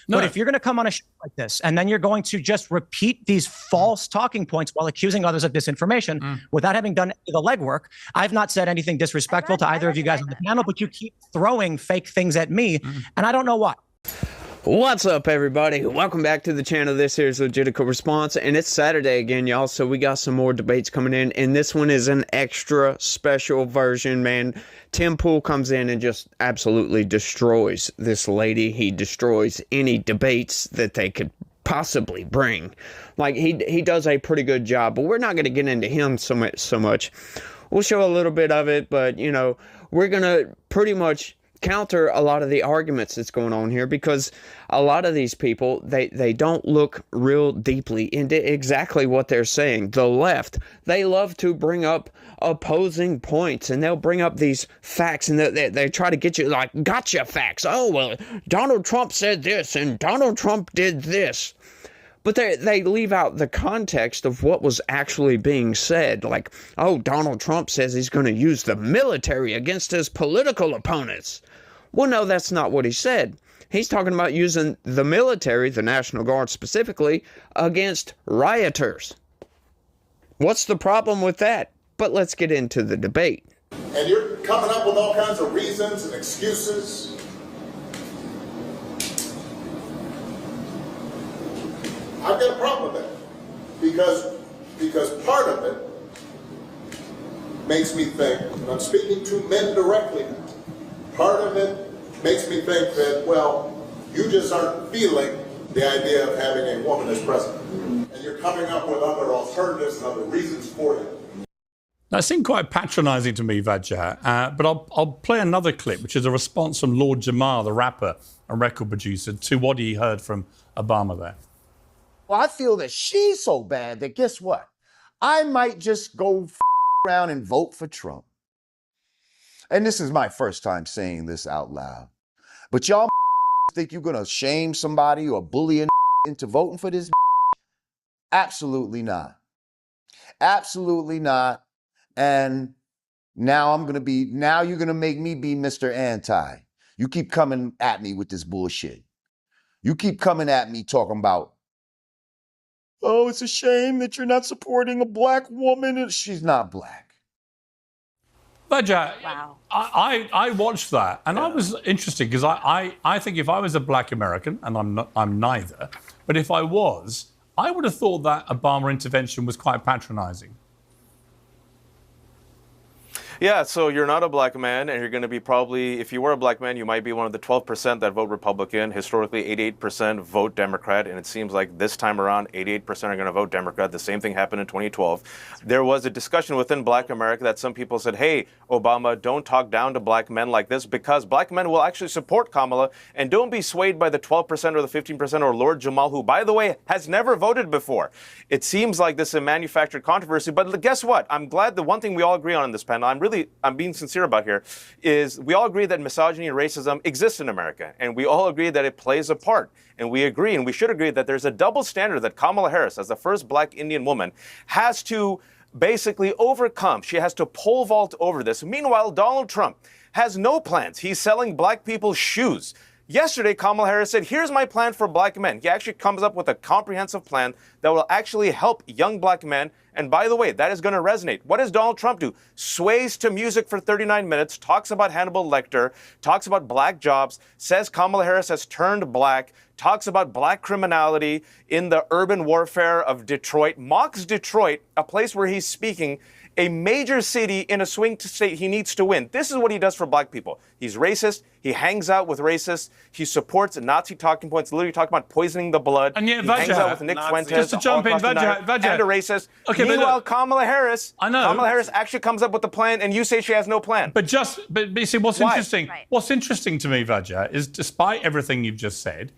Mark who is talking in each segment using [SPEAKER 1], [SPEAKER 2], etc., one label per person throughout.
[SPEAKER 1] No. But if you're going to come on a show like this and then you're going to just repeat these false talking points while accusing others of disinformation without having done the legwork, I've not said anything disrespectful to either of you guys on the panel, but you keep throwing fake things at me, and I don't know why.
[SPEAKER 2] What's up, everybody? Welcome back to the channel. This here is Legitical Response, and it's Saturday again, y'all, so we got some more debates coming in, and this one is an extra special version, man. Tim Pool comes in and just absolutely destroys this lady. He destroys any debates that they could possibly bring. Like, he does a pretty good job, but we're not going to get into him so much. We'll show a little bit of it, but, you know, we're going to pretty much counter a lot of the arguments that's going on here, because a lot of these people, they don't look real deeply into exactly what they're saying. The left, they love to bring up opposing points, and they'll bring up these facts, and they try to get you like gotcha facts. Oh, well, Donald Trump said this and Donald Trump did this. But they leave out the context of what was actually being said. Like, oh, Donald Trump says he's going to use the military against his political opponents. Well, no, that's not what he said. He's talking about using the military, the National Guard specifically, against rioters. What's the problem with that? But let's get into the debate.
[SPEAKER 3] And you're coming up with all kinds of reasons and excuses. I've got a problem with that, because part of it makes me think, and I'm speaking to men directly now, part of it makes me think that, well, you just aren't feeling the idea of having a woman as president, and you're coming up with other alternatives and other reasons for it.
[SPEAKER 4] That seemed quite patronising to me, Vajja, but I'll play another clip, which is a response from Lord Jamar, the rapper and record producer, to what he heard from Obama there.
[SPEAKER 5] Well, I feel that she's so bad that guess what? I might just go around and vote for Trump. And this is my first time saying this out loud. But y'all think you're going to shame somebody or bully into voting for this? Absolutely not. Absolutely not. And now you're going to make me be Mr. Anti. You keep coming at me with this bullshit. You keep coming at me talking about, oh, it's a shame that you're not supporting a black woman. She's not black.
[SPEAKER 4] Vajja,
[SPEAKER 6] wow.
[SPEAKER 4] I watched that, and I was interested, because I think if I was a black American, and I'm neither, but if I was, I would have thought that Obama intervention was quite patronizing.
[SPEAKER 7] Yeah, so you're not a black man, and you're going to be probably, if you were a black man, you might be one of the 12% that vote Republican. Historically, 88% vote Democrat, and it seems like this time around, 88% are going to vote Democrat. The same thing happened in 2012. There was a discussion within black America that some people said, hey, Obama, don't talk down to black men like this, because black men will actually support Kamala, and don't be swayed by the 12% or the 15% or Lord Jamal, who, by the way, has never voted before. It seems like this is a manufactured controversy, but guess what? I'm glad the one thing we all agree on in this panel, I'm being sincere about here, is we all agree that misogyny and racism exists in America, and we all agree that it plays a part. And we agree, and we should agree, that there's a double standard that Kamala Harris, as the first black Indian woman, has to basically overcome. She has to pole vault over this. Meanwhile, Donald Trump has no plans. He's selling black people shoes. Yesterday, Kamala Harris said, here's my plan for black men. He actually comes up with a comprehensive plan that will actually help young black men. And by the way, that is going to resonate. What does Donald Trump do? Sways to music for 39 minutes, talks about Hannibal Lecter, talks about black jobs, says Kamala Harris has turned black, talks about black criminality in the urban warfare of Detroit, mocks Detroit, a place where he's speaking, a major city in a swing state he needs to win. This is what he does for black people. He's racist. He hangs out with racists. He supports Nazi talking points, literally talking about poisoning the blood.
[SPEAKER 4] And yet,
[SPEAKER 7] he hangs out with Nick Fuentes,
[SPEAKER 4] just to jump in, Vajja,
[SPEAKER 7] and a racist.
[SPEAKER 4] Okay,
[SPEAKER 7] meanwhile, Kamala Harris,
[SPEAKER 4] I know.
[SPEAKER 7] Kamala Harris actually comes up with a plan, and you say she has no plan.
[SPEAKER 4] But you see, what's
[SPEAKER 7] Why?
[SPEAKER 4] interesting?
[SPEAKER 6] Right.
[SPEAKER 4] What's interesting to me, Vajja, is despite everything you've just said,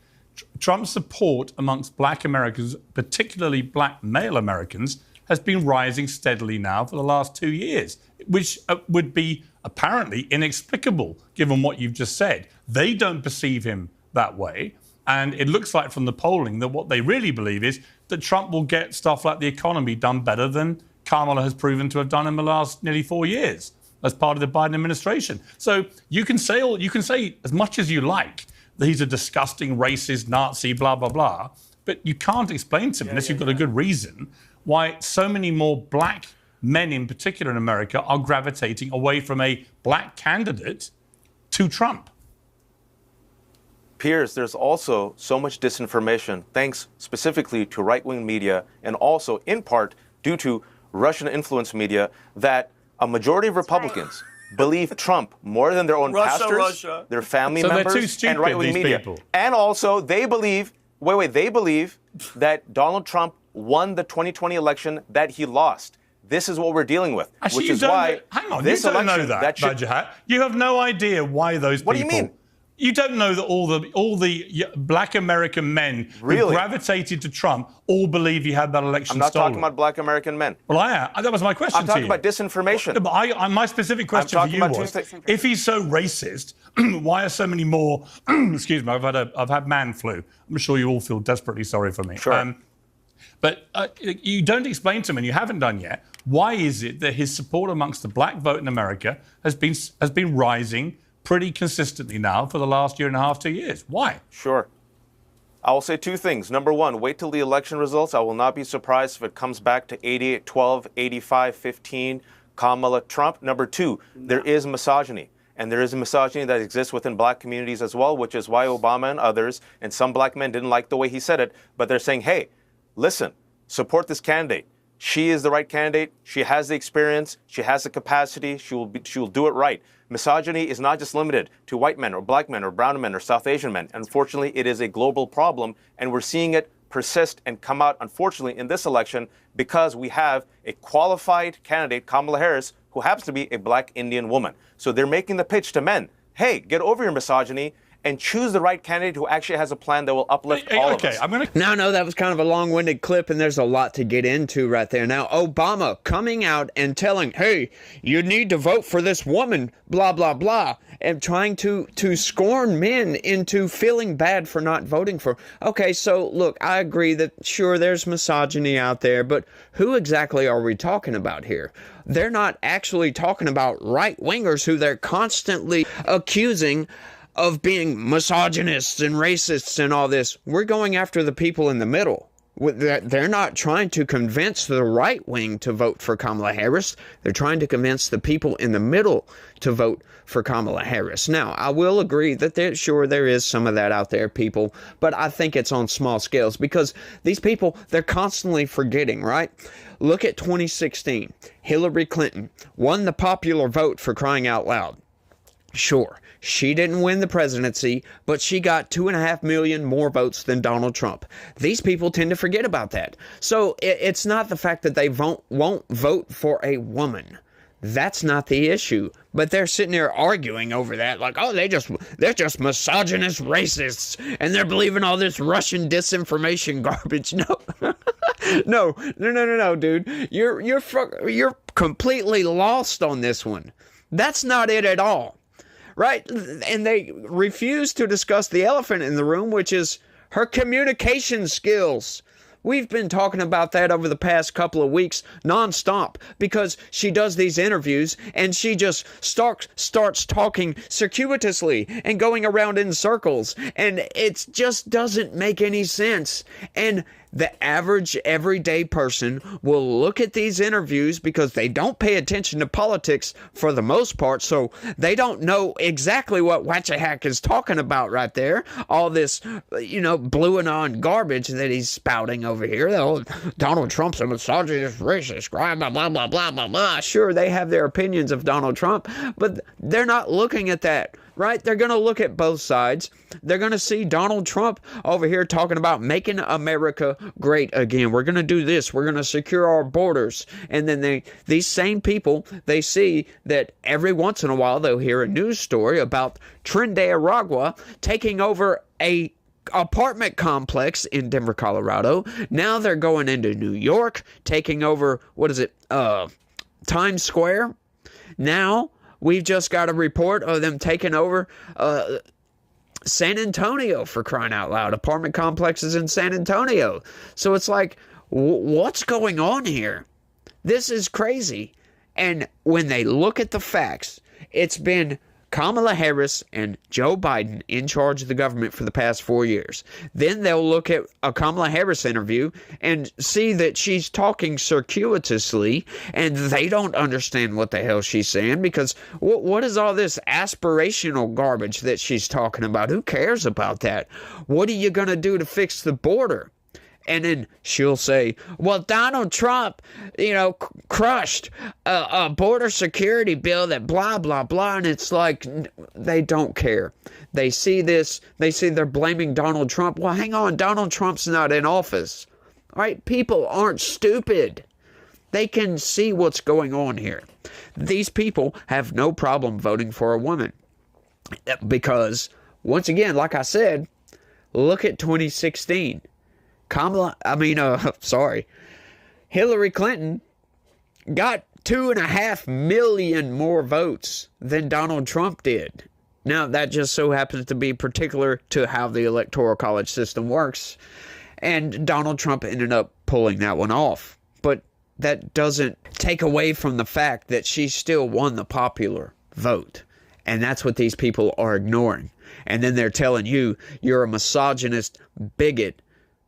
[SPEAKER 4] Trump's support amongst black Americans, particularly black male Americans, has been rising steadily now for the last 2 years, which would be apparently inexplicable given what you've just said. They don't perceive him that way. And it looks like from the polling that what they really believe is that Trump will get stuff like the economy done better than Kamala has proven to have done in the last nearly 4 years as part of the Biden administration. So you can say as much as you like he's a disgusting racist Nazi, blah, blah, blah. But you can't explain to me, unless you've got a good reason, why so many more black men in particular in America are gravitating away from a black candidate to Trump.
[SPEAKER 7] Piers, there's also so much disinformation, thanks specifically to right-wing media, and also in part due to Russian influence media, that a majority of Republicans believe Trump more than their own pastors, their family
[SPEAKER 4] So they're
[SPEAKER 7] members,
[SPEAKER 4] too stupid,
[SPEAKER 7] and right-wing
[SPEAKER 4] these
[SPEAKER 7] media.
[SPEAKER 4] people.
[SPEAKER 7] And also, they believe, they believe that Donald Trump won the 2020 election that he lost. This is what we're dealing with,
[SPEAKER 4] Actually,
[SPEAKER 7] which
[SPEAKER 4] you
[SPEAKER 7] is
[SPEAKER 4] don't
[SPEAKER 7] why
[SPEAKER 4] know, hang on,
[SPEAKER 7] this
[SPEAKER 4] you don't know
[SPEAKER 7] election
[SPEAKER 4] that,
[SPEAKER 7] should,
[SPEAKER 4] Badger Hat. You have no idea why those people.
[SPEAKER 7] What do you mean?
[SPEAKER 4] You don't know that all the black American men who
[SPEAKER 7] Really?
[SPEAKER 4] gravitated to Trump all believe he had that election
[SPEAKER 7] I'm not
[SPEAKER 4] stolen.
[SPEAKER 7] talking about black American men.
[SPEAKER 4] Well, I am. That was my question
[SPEAKER 7] I'm
[SPEAKER 4] to
[SPEAKER 7] talking
[SPEAKER 4] you.
[SPEAKER 7] about disinformation.
[SPEAKER 4] No, but my specific question for
[SPEAKER 7] talking
[SPEAKER 4] you
[SPEAKER 7] about two
[SPEAKER 4] was,
[SPEAKER 7] things.
[SPEAKER 4] if he's so racist, why are so many more? Excuse me, I've had man flu. I'm sure you all feel desperately sorry for me.
[SPEAKER 7] Sure.
[SPEAKER 4] But you don't explain to me, and you haven't done yet, why is it that his support amongst the black vote in America has been rising pretty consistently now for the last year and a half, 2 years? Why?
[SPEAKER 7] Sure. I will say two things. Number one, wait till the election results. I will not be surprised if it comes back to 88-12, 85-15, Kamala Trump. Number two, there is misogyny. And there is a misogyny that exists within black communities as well, which is why Obama and others, and some black men didn't like the way he said it, but they're saying, hey, listen, support this candidate. She is the right candidate. She has the experience. She has the capacity. She will do it right. Misogyny is not just limited to white men or black men or brown men or South Asian men. Unfortunately, it is a global problem, and we're seeing it persist and come out, unfortunately, in this election because we have a qualified candidate, Kamala Harris, who happens to be a black Indian woman. So they're making the pitch to men, hey, get over your misogyny and choose the right candidate who actually has a plan that will uplift all of us.
[SPEAKER 4] I'm going to.
[SPEAKER 2] No, that was kind of a long-winded clip, and there's a lot to get into right there. Now, Obama coming out and telling, hey, you need to vote for this woman, blah, blah, blah, and trying to scorn men into feeling bad for not voting for. Okay, so look, I agree that, sure, there's misogyny out there, but who exactly are we talking about here? They're not actually talking about right-wingers who they're constantly accusing of being misogynists and racists and all this. We're going after the people in the middle. They're not trying to convince the right wing to vote for Kamala Harris. They're trying to convince the people in the middle to vote for Kamala Harris. Now, I will agree that there is some of that out there, people, but I think it's on small scales because these people, they're constantly forgetting, right? Look at 2016. Hillary Clinton won the popular vote, for crying out loud. Sure, she didn't win the presidency, but she got 2.5 million more votes than Donald Trump. These people tend to forget about that. So it's not the fact that they won't vote for a woman. That's not the issue. But they're sitting there arguing over that, like, oh, they're just misogynist racists, and they're believing all this Russian disinformation garbage. No, dude. You're completely lost on this one. That's not it at all. Right? And they refuse to discuss the elephant in the room, which is her communication skills. We've been talking about that over the past couple of weeks nonstop because she does these interviews and she just starts talking circuitously and going around in circles, and it just doesn't make any sense. And the average everyday person will look at these interviews because they don't pay attention to politics for the most part, so they don't know exactly what Watchahack is talking about right there. All this, blue and on garbage that he's spouting over here. Oh, Donald Trump's a misogynist, racist, blah, blah, blah, blah, blah, blah, blah. Sure, they have their opinions of Donald Trump, but they're not looking at that. Right? They're going to look at both sides. They're going to see Donald Trump over here talking about making America great again. We're going to do this. We're going to secure our borders. And then these same people, they see that every once in a while they'll hear a news story about Tren de Aragua taking over a apartment complex in Denver, Colorado. Now they're going into New York, taking over, Times Square. Now we've just got a report of them taking over San Antonio, for crying out loud. Apartment complexes in San Antonio. So it's like, what's going on here? This is crazy. And when they look at the facts, it's been Kamala Harris and Joe Biden in charge of the government for the past 4 years. Then they'll look at a Kamala Harris interview and see that she's talking circuitously and they don't understand what the hell she's saying, because what is all this aspirational garbage that she's talking about? Who cares about that? What are you going to do to fix the border? And then she'll say, well, Donald Trump, crushed a border security bill that blah, blah, blah. And it's like, they don't care. They see this. They see they're blaming Donald Trump. Well, hang on. Donald Trump's not in office. All right? People aren't stupid. They can see what's going on here. These people have no problem voting for a woman. Because, once again, like I said, look at 2016. Hillary Clinton got 2.5 million more votes than Donald Trump did. Now, that just so happens to be particular to how the Electoral College system works. And Donald Trump ended up pulling that one off. But that doesn't take away from the fact that she still won the popular vote. And that's what these people are ignoring. And then they're telling you you're a misogynist bigot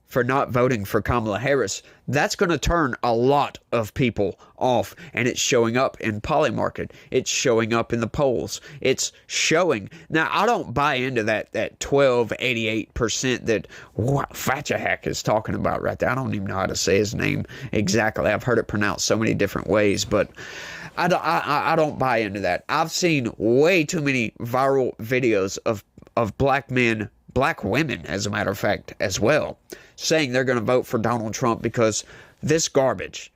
[SPEAKER 2] for not voting for Kamala Harris. That's going to turn a lot of people off, and it's showing up in Polymarket. It's showing up in the polls. It's showing. Now, I don't buy into that 88% that Fatchahak is talking about right there. I don't even know how to say his name exactly. I've heard it pronounced so many different ways, but I don't buy into that. I've seen way too many viral videos of black men, black women, as a matter of fact, as well, saying they're going to vote for Donald Trump because this garbage,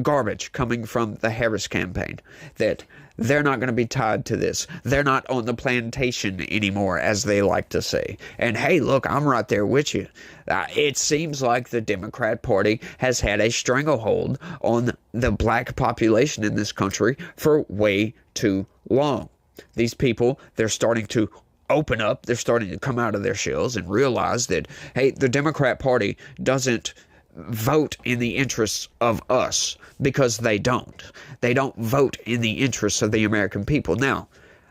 [SPEAKER 2] garbage coming from the Harris campaign, that they're not going to be tied to this. They're not on the plantation anymore, as they like to say. And hey, look, I'm right there with you. It seems like the Democrat Party has had a stranglehold on the black population in this country for way too long. These people, they're starting to open up. They're starting to come out of their shells and realize that, hey, the Democrat Party doesn't vote in the interests of us, because they don't. They don't vote in the interests of the American people. Now,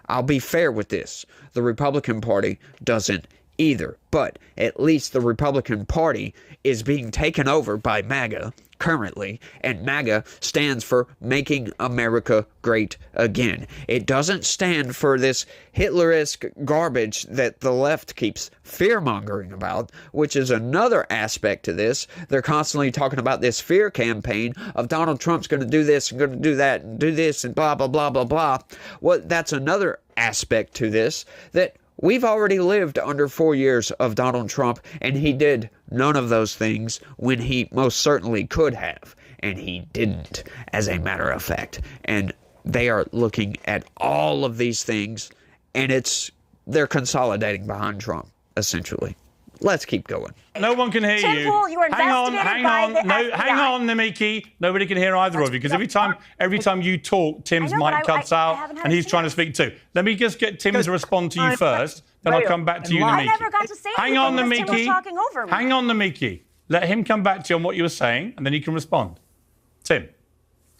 [SPEAKER 2] I'll be fair with this. The Republican Party doesn't either, but at least the Republican Party is being taken over by MAGA currently, and MAGA stands for Making America Great Again. It doesn't stand for this Hitler-esque garbage that the left keeps fear-mongering about, which is another aspect to this. They're constantly talking about this fear campaign of Donald Trump's going to do this and going to do that and do this and blah, blah, blah, blah, blah. Well, that's another aspect to this, that we've already lived under 4 years of Donald Trump, and he did none of those things when he most certainly could have, and he didn't, as a matter of fact. And they are looking at all of these things, and they're consolidating behind Trump, essentially. Let's keep going.
[SPEAKER 4] No one can hear
[SPEAKER 6] Tim
[SPEAKER 4] you.
[SPEAKER 6] Pool, you were
[SPEAKER 4] hang on,
[SPEAKER 6] investigated
[SPEAKER 4] hang
[SPEAKER 6] by
[SPEAKER 4] on.
[SPEAKER 6] the
[SPEAKER 4] No, hang
[SPEAKER 6] FBI.
[SPEAKER 4] on, Namiki. Nobody can hear either of you, because every time you talk, Tim's
[SPEAKER 6] I know,
[SPEAKER 4] mic
[SPEAKER 6] but
[SPEAKER 4] cuts
[SPEAKER 6] I
[SPEAKER 4] out,
[SPEAKER 6] haven't had
[SPEAKER 4] and
[SPEAKER 6] a
[SPEAKER 4] he's trying to speak too. Let me just get Tim to respond to you first, then I'll come back to you,
[SPEAKER 6] I
[SPEAKER 4] Namiki.
[SPEAKER 6] never got to say
[SPEAKER 4] Hang on,
[SPEAKER 6] anything because Tim was
[SPEAKER 4] Namiki.
[SPEAKER 6] talking over me.
[SPEAKER 4] Hang on, Namiki. Let him come back to you on what you were saying, and then you can respond. Tim.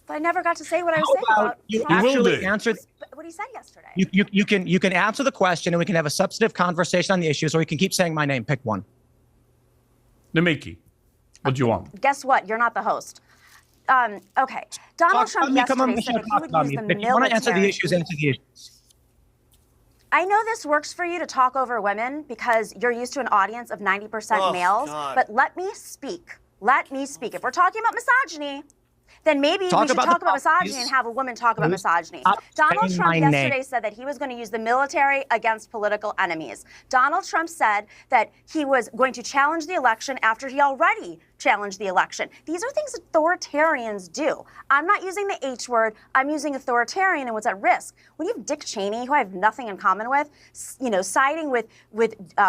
[SPEAKER 6] But I never got to say what I was
[SPEAKER 1] How
[SPEAKER 6] saying
[SPEAKER 1] about
[SPEAKER 6] about
[SPEAKER 1] you
[SPEAKER 6] Trump.
[SPEAKER 1] actually
[SPEAKER 4] do.
[SPEAKER 1] answer?
[SPEAKER 6] What he said yesterday.
[SPEAKER 1] You can answer the question, and we can have a substantive conversation on the issues, or you can keep saying my name. Pick one.
[SPEAKER 4] Namiki, what do you want?
[SPEAKER 6] Guess what? You're not the host. Okay. Donald Trump yesterday said that he would use the
[SPEAKER 1] If you want to answer the
[SPEAKER 6] military.
[SPEAKER 1] issues, answer the issues.
[SPEAKER 6] I know this works for you to talk over women because you're used to an audience of 90%
[SPEAKER 7] Oh,
[SPEAKER 6] males,
[SPEAKER 7] God.
[SPEAKER 6] but let me speak. Let me speak. If we're talking about misogyny, then maybe
[SPEAKER 1] Talk
[SPEAKER 6] we should
[SPEAKER 1] about
[SPEAKER 6] talk
[SPEAKER 1] the
[SPEAKER 6] about misogyny
[SPEAKER 1] policies.
[SPEAKER 6] and have a woman talk about misogyny.
[SPEAKER 1] Stop
[SPEAKER 6] Donald
[SPEAKER 1] saying
[SPEAKER 6] Trump
[SPEAKER 1] my name.
[SPEAKER 6] yesterday said that he was going to use the military against political enemies. Donald Trump said that he was going to challenge the election after he already challenged the election. These are things authoritarians do. I'm not using the H word. I'm using authoritarian and what's at risk. When you have Dick Cheney, who I have nothing in common with, siding with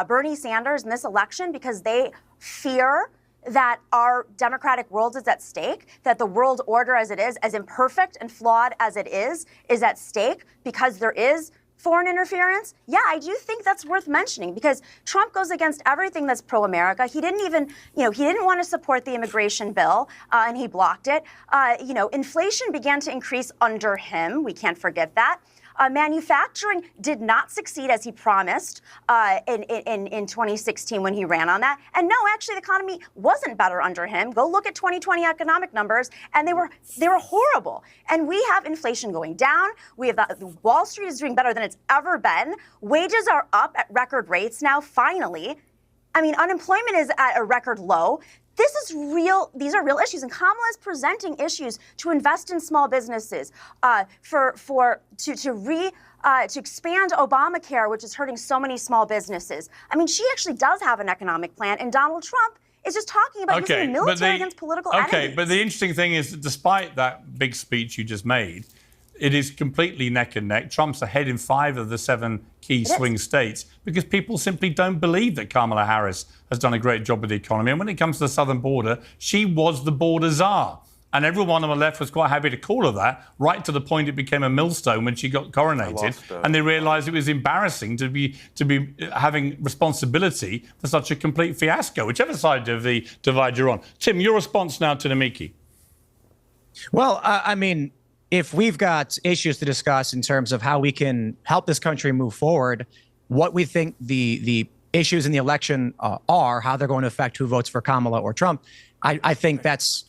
[SPEAKER 6] Bernie Sanders in this election because they fear that our democratic world is at stake, that the world order as it is, as imperfect and flawed as it is at stake because there is foreign interference. Yeah, I do think that's worth mentioning because Trump goes against everything that's pro-America. He didn't even, he didn't want to support the immigration bill and he blocked it. Inflation began to increase under him. We can't forget that. Manufacturing did not succeed as he promised in 2016 when he ran on that. And no, actually, the economy wasn't better under him. Go look at 2020 economic numbers, and they were horrible. And we have inflation going down. We have Wall Street is doing better than it's ever been. Wages are up at record rates now, finally. I mean, unemployment is at a record low. This is real. These are real issues, and Kamala is presenting issues to invest in small businesses, to expand Obamacare, which is hurting so many small businesses. I mean, she actually does have an economic plan, and Donald Trump is just talking about using the military against political enemies.
[SPEAKER 4] Okay, but the interesting thing is that despite that big speech you just made, it is completely neck and neck. Trump's ahead in 5 of the 7 key swing states because people simply don't believe that Kamala Harris has done a great job with the economy. And when it comes to the southern border, she was the border czar. And everyone on the left was quite happy to call her that, right to the point it became a millstone when she got coronated. And they realised it was embarrassing to be having responsibility for such a complete fiasco, whichever side of the divide you're on. Tim, your response now to Namiki.
[SPEAKER 1] Well, I mean, if we've got issues to discuss in terms of how we can help this country move forward, what we think the issues in the election are, how they're going to affect who votes for Kamala or Trump, I think that's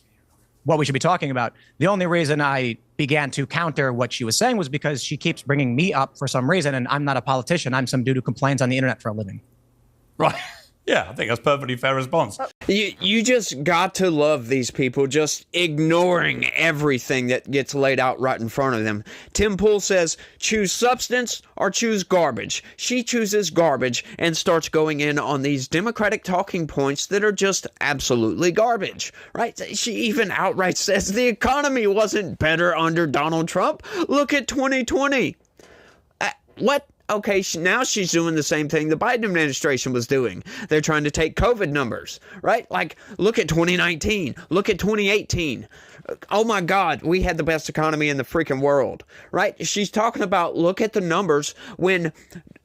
[SPEAKER 1] what we should be talking about. The only reason I began to counter what she was saying was because she keeps bringing me up for some reason, and I'm not a politician. I'm some dude who complains on the internet for a living.
[SPEAKER 4] Right. Yeah, I think that's a perfectly fair response.
[SPEAKER 2] You just got to love these people just ignoring everything that gets laid out right in front of them. Tim Pool says, choose substance or choose garbage. She chooses garbage and starts going in on these Democratic talking points that are just absolutely garbage, right? She even outright says the economy wasn't better under Donald Trump. Look at 2020. What? Okay, now she's doing the same thing the Biden administration was doing. They're trying to take COVID numbers, right? Like, look at 2019. Look at 2018. Oh, my God, we had the best economy in the freaking world, right? She's talking about, look at the numbers when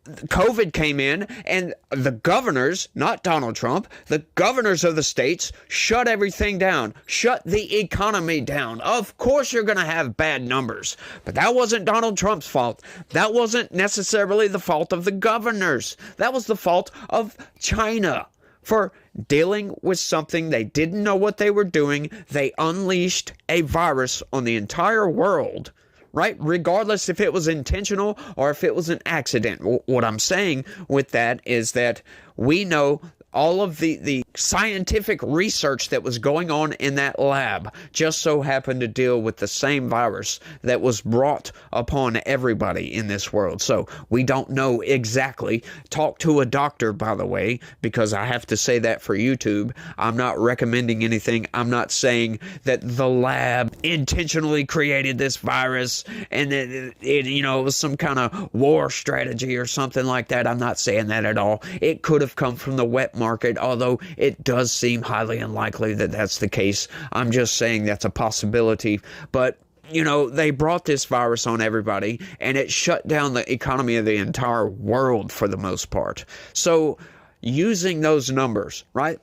[SPEAKER 2] COVID came in and the governors, not Donald Trump, the governors of the states shut everything down, shut the economy down. Of course you're going to have bad numbers, but that wasn't Donald Trump's fault. That wasn't necessarily the fault of the governors. That was the fault of China for dealing with something they didn't know what they were doing. They unleashed a virus on the entire world, right? Regardless if it was intentional or if it was an accident. What I'm saying with that is that we know all of the scientific research that was going on in that lab just so happened to deal with the same virus that was brought upon everybody in this world. So we don't know exactly. Talk to a doctor, by the way, because I have to say that for YouTube. I'm not recommending anything. I'm not saying that the lab intentionally created this virus and it was some kind of war strategy or something like that. I'm not saying that at all. It could have come from the wet market, although it does seem highly unlikely that that's the case. I'm just saying that's a possibility. But they brought this virus on everybody, and it shut down the economy of the entire world for the most part. So using those numbers, right?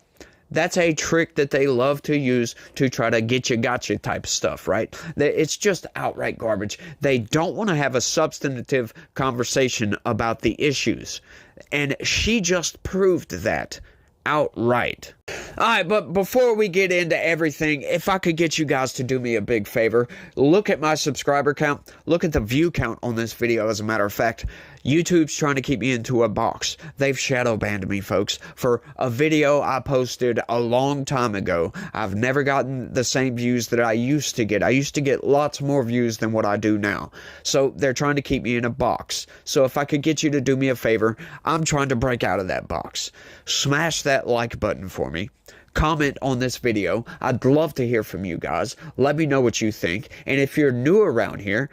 [SPEAKER 2] That's a trick that they love to use to try to get you gotcha type stuff, right? It's just outright garbage. They don't want to have a substantive conversation about the issues. And she just proved that outright. All right, but before we get into everything, if I could get you guys to do me a big favor, look at my subscriber count, look at the view count on this video. As a matter of fact, YouTube's trying to keep me into a box. They've shadow banned me, folks, for a video I posted a long time ago. I've never gotten the same views that I used to get. I used to get lots more views than what I do now. So they're trying to keep me in a box. So if I could get you to do me a favor, I'm trying to break out of that box. Smash that like button for me. Comment on this video. I'd love to hear from you guys. Let me know what you think. And if you're new around here,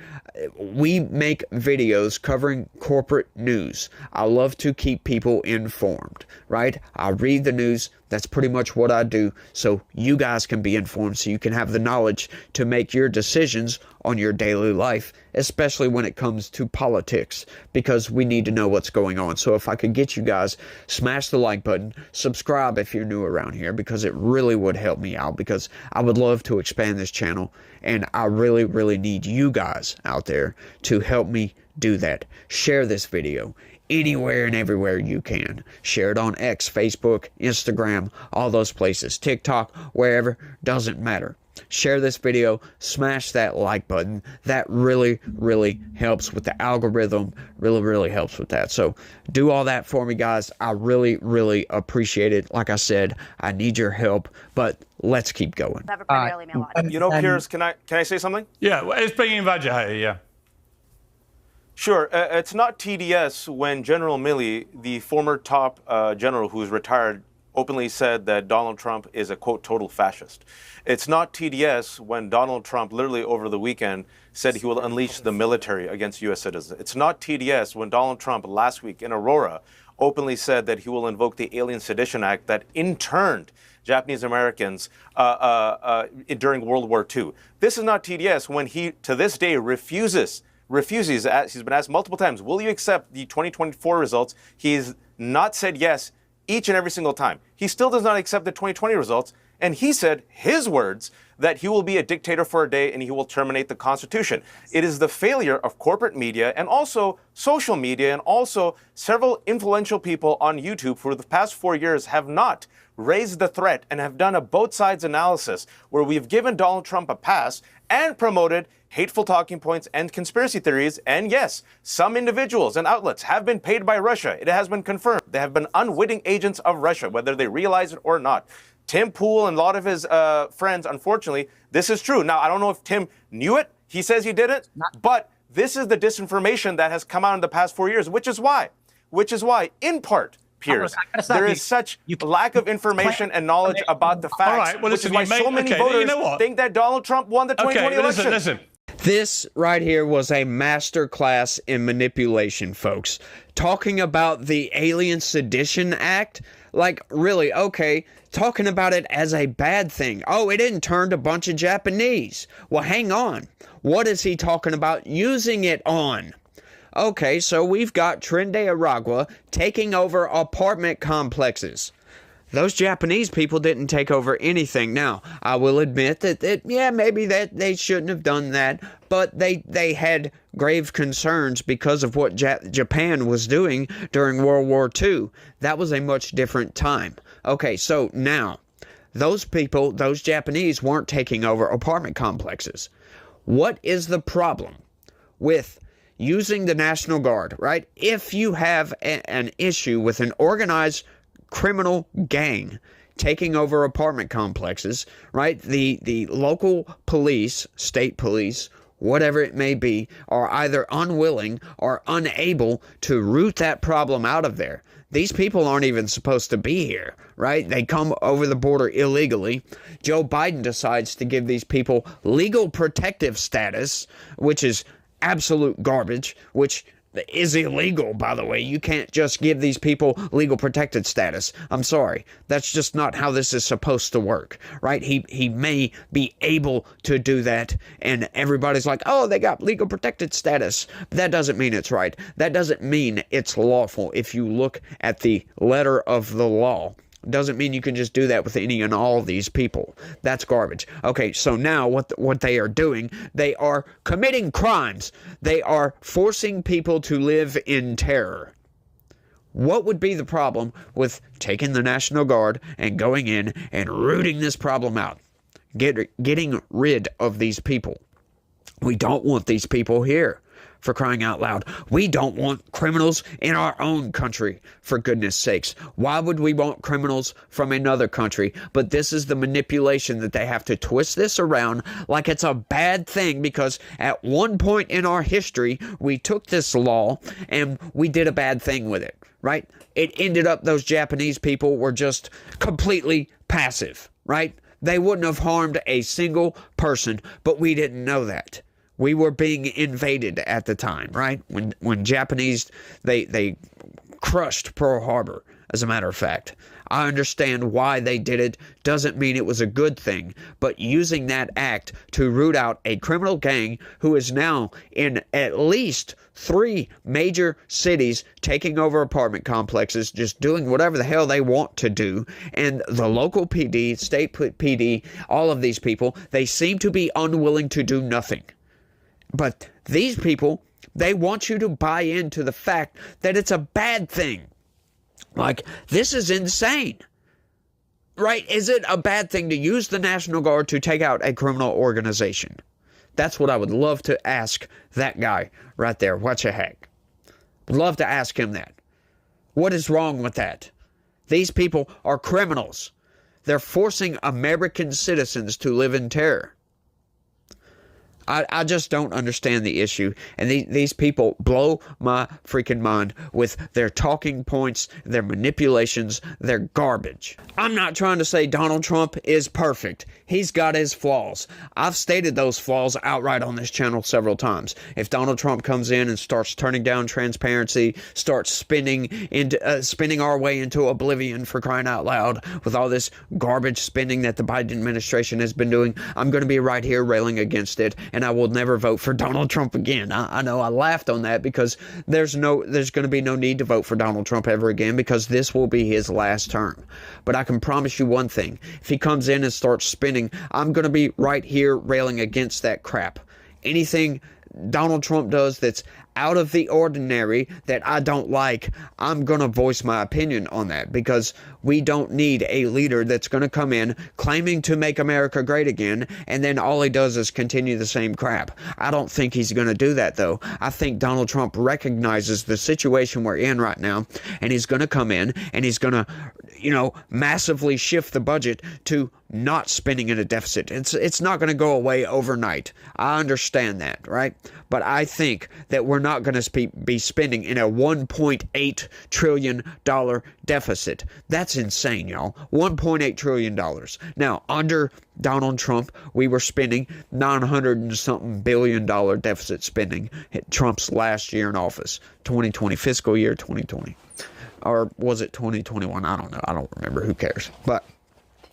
[SPEAKER 2] we make videos covering corporate news. I love to keep people informed, right? I read the news. That's pretty much what I do, so you guys can be informed, so you can have the knowledge to make your decisions on your daily life, especially when it comes to politics, because we need to know what's going on. So if I could get you guys, smash the like button, subscribe if you're new around here, because it really would help me out, because I would love to expand this channel, and I really, really need you guys out there to help me do that. Share this video anywhere and everywhere you can. Share it on X, Facebook, Instagram, all those places, TikTok, wherever, doesn't matter. Share this video, smash that like button. That really, really helps with the algorithm, really helps with that. So do all that for me, guys. I really, really appreciate it. Like I said, I need your help, but let's keep going.
[SPEAKER 6] Have a primarily male audience.
[SPEAKER 7] You know, Piers, can I say something?
[SPEAKER 4] Yeah, well, it's being Vajrayesh, yeah.
[SPEAKER 7] Sure. It's not TDS when General Milley, the former top general who's retired, openly said that Donald Trump is a, quote, total fascist. It's not TDS when Donald Trump, literally over the weekend, said he will unleash the military against U.S. citizens. It's not TDS when Donald Trump last week in Aurora openly said that he will invoke the Alien Sedition Act that interned Japanese Americans during World War II. This is not TDS when he, to this day, refuses, he's been asked multiple times, will you accept the 2024 results? He's not said yes each and every single time. He still does not accept the 2020 results, and he said, his words, that he will be a dictator for a day and he will terminate the Constitution. It is the failure of corporate media and also social media and also several influential people on YouTube for the past 4 years have not raised the threat and have done a both sides analysis where we've given Donald Trump a pass and promoted hateful talking points and conspiracy theories. And yes, some individuals and outlets have been paid by Russia. It has been confirmed. They have been unwitting agents of Russia, whether they realize it or not. Tim Pool and a lot of his friends, unfortunately, this is true. Now, I don't know if Tim knew it. He says he didn't. But this is the disinformation that has come out in the past 4 years, which is why, in part, Piers, there is such lack of information and knowledge about the facts,
[SPEAKER 4] All right, well,
[SPEAKER 7] which is
[SPEAKER 4] listen,
[SPEAKER 7] why
[SPEAKER 4] you
[SPEAKER 7] so many
[SPEAKER 4] okay,
[SPEAKER 7] voters
[SPEAKER 4] you know what?
[SPEAKER 7] think that Donald Trump won the 2020 election.
[SPEAKER 4] Listen.
[SPEAKER 2] This right here was a masterclass in manipulation, folks. Talking about the Alien Sedition Act, like, really, okay, talking about it as a bad thing. Oh, it interned a bunch of Japanese. Well, hang on. What is he talking about using it on? Okay, so we've got Tren de Aragua taking over apartment complexes. Those Japanese people didn't take over anything. Now, I will admit that maybe that they shouldn't have done that, but they had grave concerns because of what Japan was doing during World War II. That was a much different time. Okay, so now, those people, those Japanese weren't taking over apartment complexes. What is the problem with using the National Guard, right? If you have an issue with an organized criminal gang taking over apartment complexes, right? The local police, state police, whatever it may be, are either unwilling or unable to root that problem out of there. These people aren't even supposed to be here, right? They come over the border illegally. Joe Biden decides to give these people legal protective status, which is absolute garbage, which is illegal, by the way. You can't just give these people legal protected status. I'm sorry. That's just not how this is supposed to work, right? He may be able to do that, and everybody's like, oh, they got legal protected status. But that doesn't mean it's right. That doesn't mean it's lawful if you look at the letter of the law. Doesn't mean you can just do that with any and all of these people. That's garbage. Okay, so now what they are doing, they are committing crimes. They are forcing people to live in terror. What would be the problem with taking the National Guard and going in and rooting this problem out? Getting rid of these people. We don't want these people here. For crying out loud. We don't want criminals in our own country, for goodness sakes. Why would we want criminals from another country? But this is the manipulation that they have to twist this around like it's a bad thing, because at one point in our history, we took this law and we did a bad thing with it, right? It ended up those Japanese people were just completely passive, right? They wouldn't have harmed a single person, but we didn't know that. We were being invaded at the time, right? When Japanese, they crushed Pearl Harbor, as a matter of fact. I understand why they did it. Doesn't mean it was a good thing. But using that act to root out a criminal gang who is now in at least 3 major cities taking over apartment complexes, just doing whatever the hell they want to do. And the local PD, state PD, all of these people, they seem to be unwilling to do nothing. But these people, They want you to buy into the fact that it's a bad thing. Like, this is insane. Right? Is it a bad thing to use the National Guard to take out a criminal organization? That's what I would love to ask that guy right there. What the heck? Would love to ask him that. What is wrong with that? These people are criminals. They're forcing American citizens to live in terror. I just don't understand the issue. And these people blow my freaking mind with their talking points, their manipulations, their garbage. I'm not trying to say Donald Trump is perfect. He's got his flaws. I've stated those flaws outright on this channel several times. If Donald Trump comes in and starts turning down transparency, starts spinning our way into oblivion, for crying out loud, with all this garbage spending that the Biden administration has been doing, I'm going to be right here railing against it. And I will never vote for Donald Trump again. I know I laughed on that because there's going to be no need to vote for Donald Trump ever again, because this will be his last term. But I can promise you one thing. If he comes in and starts spinning, I'm going to be right here railing against that crap. Anything Donald Trump does that's out of the ordinary that I don't like, I'm going to voice my opinion on that, because we don't need a leader that's going to come in claiming to make America great again, and then all he does is continue the same crap. I don't think he's going to do that, though. I think Donald Trump recognizes the situation we're in right now, and he's going to come in and he's going to, massively shift the budget to not spending in a deficit. It's not going to go away overnight. I understand that, right? But I think that we're not going to be spending in a $1.8 trillion deficit. That's insane, y'all. $1.8 trillion. Now, under Donald Trump, we were spending $900 and something billion deficit spending at Trump's last year in office, 2020, fiscal year 2020. Or was it 2021? I don't know. I don't remember. Who cares? But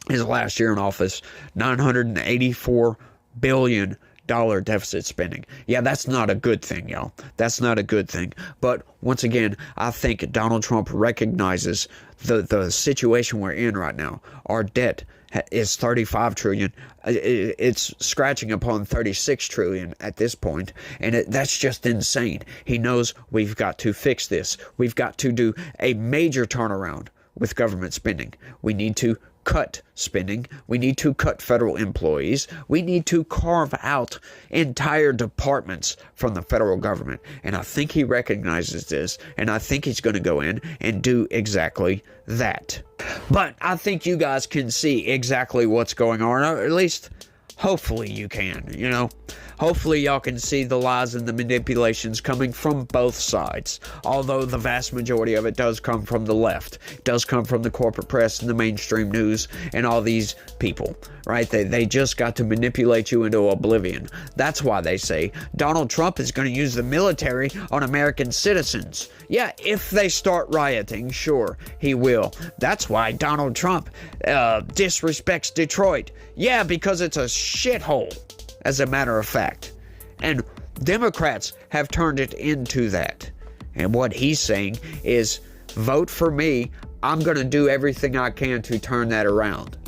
[SPEAKER 2] his last year in office, $984 billion deficit spending. Yeah, that's not a good thing, y'all. That's not a good thing. But once again, I think Donald Trump recognizes the situation we're in right now. Our debt is 35 trillion. It's scratching upon 36 trillion at this point, and that's just insane. He knows we've got to fix this. We've got to do a major turnaround with government spending. We need to cut spending. We need to cut federal employees. We need to carve out entire departments from the federal government. And I think he recognizes this, and I think he's going to go in and do exactly that. But I think you guys can see exactly what's going on, or at least hopefully you can, Hopefully y'all can see the lies and the manipulations coming from both sides. Although the vast majority of it does come from the left. It does come from the corporate press and the mainstream news and all these people, right? They just got to manipulate you into oblivion. That's why they say Donald Trump is going to use the military on American citizens. Yeah, if they start rioting, sure, he will. That's why Donald Trump disrespects Detroit. Yeah, because it's a shithole, as a matter of fact. And Democrats have turned it into that. And what he's saying is, vote for me. I'm going to do everything I can to turn that around.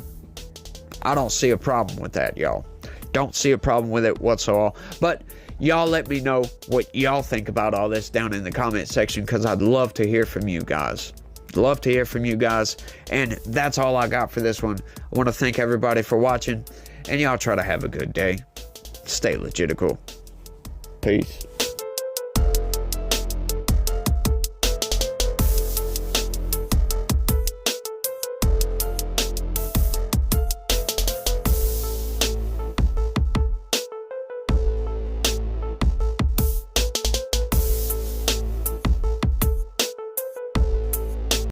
[SPEAKER 2] I don't see a problem with that, y'all. Don't see a problem with it whatsoever. But y'all let me know what y'all think about all this down in the comment section, because I'd love to hear from you guys. Love to hear from you guys. And that's all I got for this one. I want to thank everybody for watching. And y'all try to have a good day. Stay legitical. Peace.